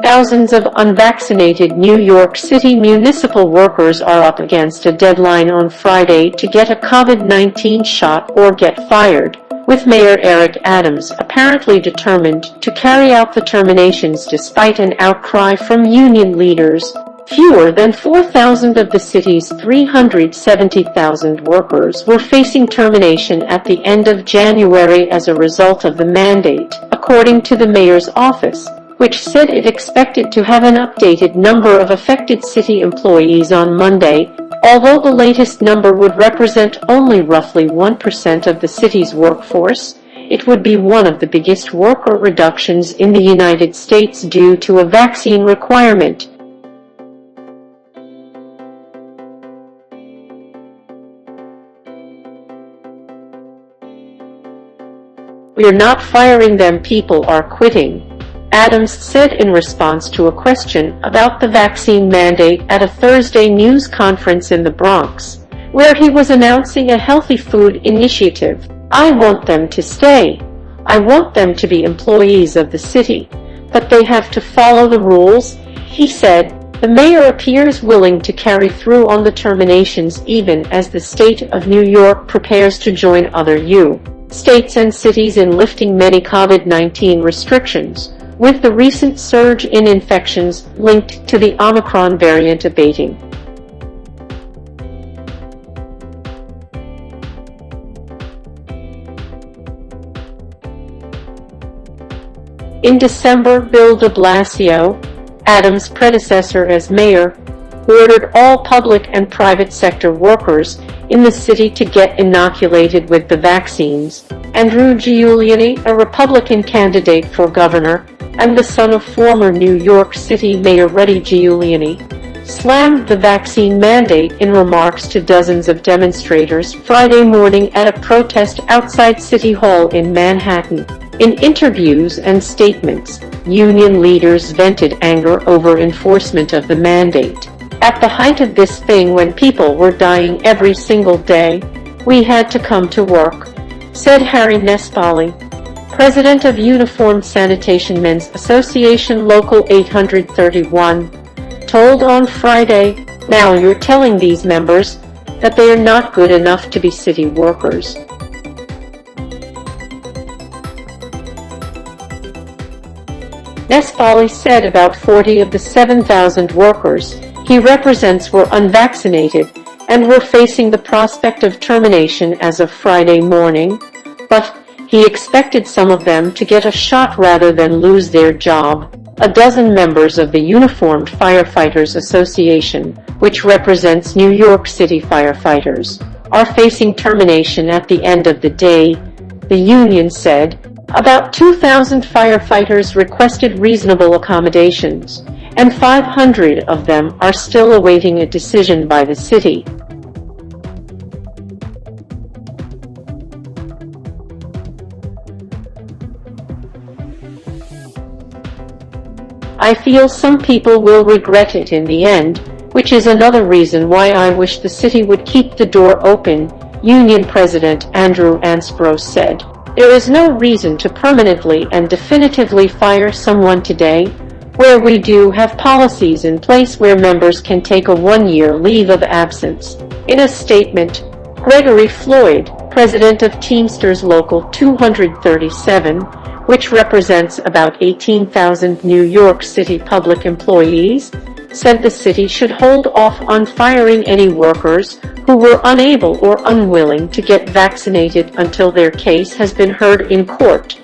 Thousands of unvaccinated New York City municipal workers are up against a deadline on Friday to get a COVID-19 shot or get fired, with Mayor Eric Adams apparently determined to carry out the terminations despite an outcry from union leaders. Fewer than 4,000 of the city's 370,000 workers were facing termination at the end of January as a result of the mandate, according to the mayor's office, which said it expected to have an updated number of affected city employees on Monday, although the latest number would represent only roughly 1% of the city's workforce. It would be one of the biggest worker reductions in the United States due to a vaccine requirement. "We're not firing them, people are quitting," Adams said in response to a question about the vaccine mandate at a Thursday news conference in the Bronx, where he was announcing a healthy food initiative. "I want them to stay. I want them to be employees of the city, but they have to follow the rules," he said. The mayor appears willing to carry through on the terminations even as the state of New York prepares to join other states and cities in lifting many COVID-19 restrictions, with the recent surge in infections linked to the Omicron variant abating. In December, Bill de Blasio, Adams' predecessor as mayor, ordered all public and private sector workers in the city to get inoculated with the vaccines. Andrew Giuliani, a Republican candidate for governor and the son of former New York City Mayor Rudy Giuliani, slammed the vaccine mandate in remarks to dozens of demonstrators Friday morning at a protest outside City Hall in Manhattan. In interviews and statements, union leaders vented anger over enforcement of the mandate. "At the height of this thing, when people were dying every single day, we had to come to work," said Harry Nespoli, president of Uniform Sanitation Men's Association Local 831, told on Friday, "Now you're telling these members that they are not good enough to be city workers." Nespoli said about 40 of the 7,000 workers he represents were unvaccinated and were facing the prospect of termination as of Friday morning, but he expected some of them to get a shot rather than lose their job. A dozen members of the Uniformed Firefighters Association, which represents New York City firefighters, are facing termination at the end of the day, the union said. About 2,000 firefighters requested reasonable accommodations, and 500 of them are still awaiting a decision by the city. "I feel some people will regret it in the end, which is another reason why I wish the city would keep the door open," Union President Andrew Anspro said. "There is no reason to permanently and definitively fire someone today, where we do have policies in place where members can take a one-year leave of absence." In a statement, Gregory Floyd, president of Teamsters Local 237, which represents about 18,000 New York City public employees, said the city should hold off on firing any workers who were unable or unwilling to get vaccinated until their case has been heard in court.